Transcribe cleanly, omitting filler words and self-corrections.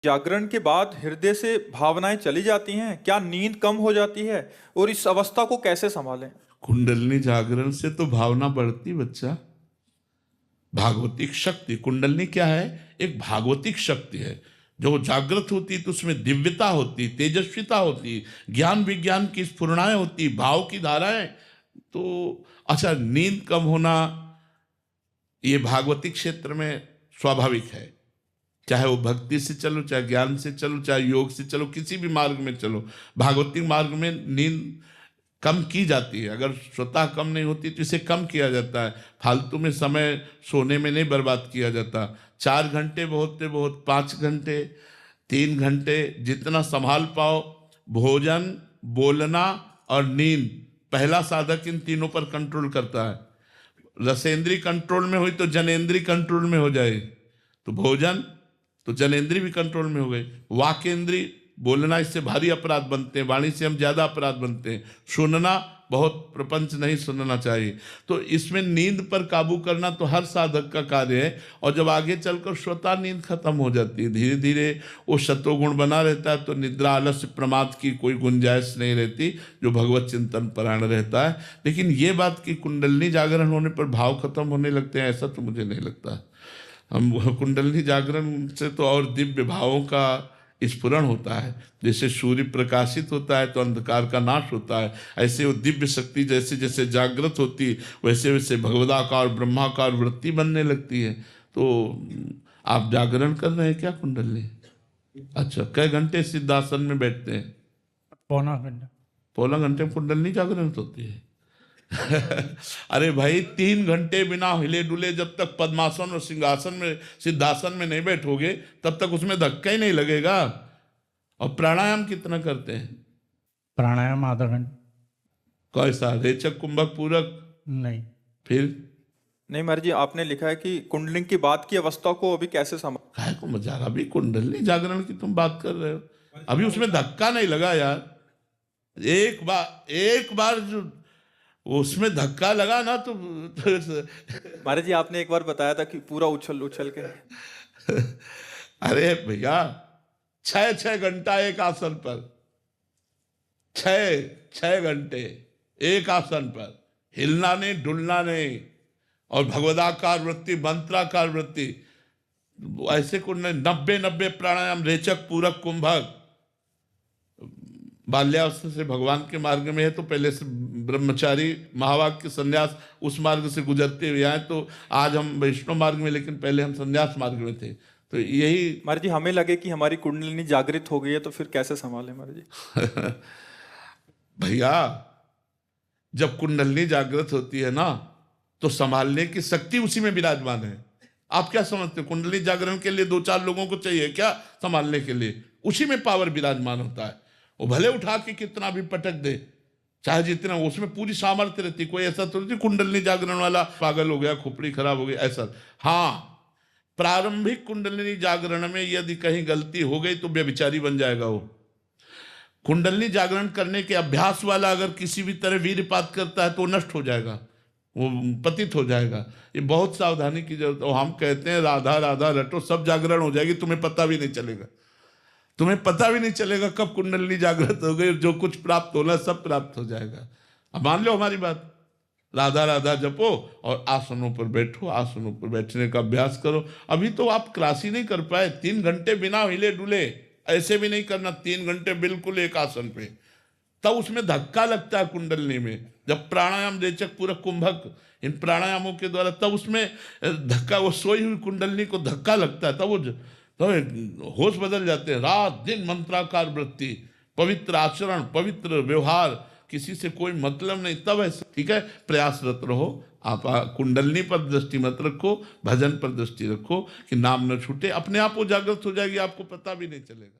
जागरण के बाद हृदय से भावनाएं चली जाती हैं, क्या नींद कम हो जाती है और इस अवस्था को कैसे संभालें? कुंडलिनी जागरण से तो भावना बढ़ती बच्चा। भागवतिक शक्ति, कुंडलिनी क्या है? एक भागवतिक शक्ति है। जो जागृत होती तो उसमें दिव्यता होती, तेजस्विता होती, ज्ञान विज्ञान की स्फुरणाएं होती, भाव की धाराएं। तो अच्छा, नींद कम होना ये भागवतिक क्षेत्र में स्वाभाविक है। चाहे वो भक्ति से चलो, चाहे ज्ञान से चलो, चाहे योग से चलो, किसी भी मार्ग में चलो, भागवतिक मार्ग में नींद कम की जाती है। अगर स्वतः कम नहीं होती तो इसे कम किया जाता है। फालतू में समय सोने में नहीं बर्बाद किया जाता। 4 घंटे बहुत से बहुत, 5 घंटे, 3 घंटे, जितना संभाल पाओ। भोजन, बोलना और नींद, पहला साधक इन तीनों पर कंट्रोल करता है। रसेंद्री कंट्रोल में हुई तो जनेंद्री कंट्रोल में हो जाए। तो भोजन तो जनेंद्री भी कंट्रोल में हो गई। वाकेंद्री, बोलना, इससे भारी अपराध बनते हैं, वाणी से हम ज्यादा अपराध बनते हैं। सुनना, बहुत प्रपंच नहीं सुनना चाहिए। तो इसमें नींद पर काबू करना तो हर साधक का कार्य है। और जब आगे चलकर स्वतः नींद खत्म हो जाती है, धीरे धीरे वो सत्वगुण बना रहता है, तो निद्रा, आलस्य, प्रमाद की कोई गुंजाइश नहीं रहती, जो भगवत चिंतन परायण रहता है। लेकिन ये बात कि कुंडलिनी जागरण होने पर भाव खत्म होने लगते हैं, ऐसा तो मुझे नहीं लगता। हम कुंडलिनी जागरण से तो और दिव्य भावों का स्फुरण होता है। जैसे सूर्य प्रकाशित होता है तो अंधकार का नाश होता है, ऐसे वो दिव्य शक्ति जैसे जैसे जागृत होती, वैसे वैसे भगवदाकार, ब्रह्माकार वृत्ति बनने लगती है। तो आप जागरण कर रहे हैं क्या कुंडलिनी? अच्छा, कई घंटे सिद्धासन में बैठते हैं? पौना घंटा। पौना घंटे में कुंडलिनी जागरण होती है? अरे भाई, 3 घंटे बिना हिले डुले जब तक पद्मासन और सिंहासन में, सिद्धासन में नहीं बैठोगे, तब तक उसमें धक्का ही नहीं लगेगा। और प्राणायाम कितना करते हैं? प्राणायाम आधा घंटा। कैसा, रेचक, कुंभक, पूरक? नहीं। फिर नहीं महाराज जी, आपने लिखा है कि कुंडलिनी की बात की अवस्था को अभी कैसे संभाल। काहे को मजाक, अभी कुंडलिनी जागरण की तुम बात कर रहे हो, अभी उसमें धक्का नहीं लगा यार। एक बार जो उसमें धक्का लगा ना तो महाराज जी, आपने एक बार बताया था कि पूरा उछल उछल के। अरे भैया, 6 घंटा एक आसन पर, 6 घंटे एक आसन पर, हिलना नहीं, डुलना नहीं। और भगवदाकार वृत्ति, मंत्राकार वृत्ति, ऐसे को 90 प्राणायाम, रेचक, पूरक, कुंभक। बाल्यावस्था से भगवान के मार्ग में है तो पहले से ब्रह्मचारी, महावाक्य, संन्यास, उस मार्ग से गुजरते हुए आए। तो आज हम वैष्णव मार्ग में, लेकिन पहले हम संन्यास मार्ग में थे। तो यही महाराज जी, हमें लगे कि हमारी कुंडलिनी जागृत हो गई है, तो फिर कैसे संभालें महाराज जी? भैया, जब कुंडलिनी जागृत होती है ना, तो संभालने की शक्ति उसी में विराजमान है। आप क्या समझते हो, कुंडलिनी जागरण के लिए 2-4 लोगों को चाहिए क्या संभालने के लिए? उसी में पावर विराजमान होता है। वो भले उठा के कितना भी पटक दे, चाहे जितना, उसमें पूरी सामर्थ्य रहती। कोई ऐसा तो नहीं कुंडलिनी जागरण वाला पागल हो गया, खोपड़ी खराब हो गई, ऐसा। हाँ, प्रारंभिक कुंडलिनी जागरण में यदि कहीं गलती हो गई तो व्यभिचारी बन जाएगा वो। कुंडलिनी जागरण करने के अभ्यास वाला अगर किसी भी तरह वीरपात करता है तो नष्ट हो जाएगा, वो पतित हो जाएगा। ये बहुत सावधानी की जरूरत है। हम कहते हैं राधा राधा रटो, सब जागरण हो जाएगी, तुम्हें पता भी नहीं चलेगा। तुम्हें पता भी नहीं चलेगा कब कुंडलिनी जागृत हो गई। जो कुछ प्राप्त होना सब प्राप्त हो जाएगा। अब मान लो हमारी बात, राधा राधा जपो और आसनों पर बैठो, आसनों पर बैठने का अभ्यास करो। अभी तो आप क्लास ही नहीं कर पाए। 3 घंटे बिना हिले डुले, ऐसे भी नहीं करना, 3 घंटे बिल्कुल एक आसन पे, तब उसमें धक्का लगता है कुंडलिनी में। जब प्राणायाम, रेचक, पूरक, कुंभक, इन प्राणायामों के द्वारा तब उसमें धक्का, वो सोई हुई कुंडलिनी को धक्का लगता है, तब वो तो होश बदल जाते हैं। रात दिन मंत्राकार वृत्ति, पवित्र आचरण, पवित्र व्यवहार, किसी से कोई मतलब नहीं, तब ऐसे। ठीक है, प्रयासरत रहो। आप कुंडलिनी पर दृष्टि मत रखो, भजन पर दृष्टि रखो कि नाम न छूटे। अपने आप वो जागृत हो जाएगी, आपको पता भी नहीं चलेगा।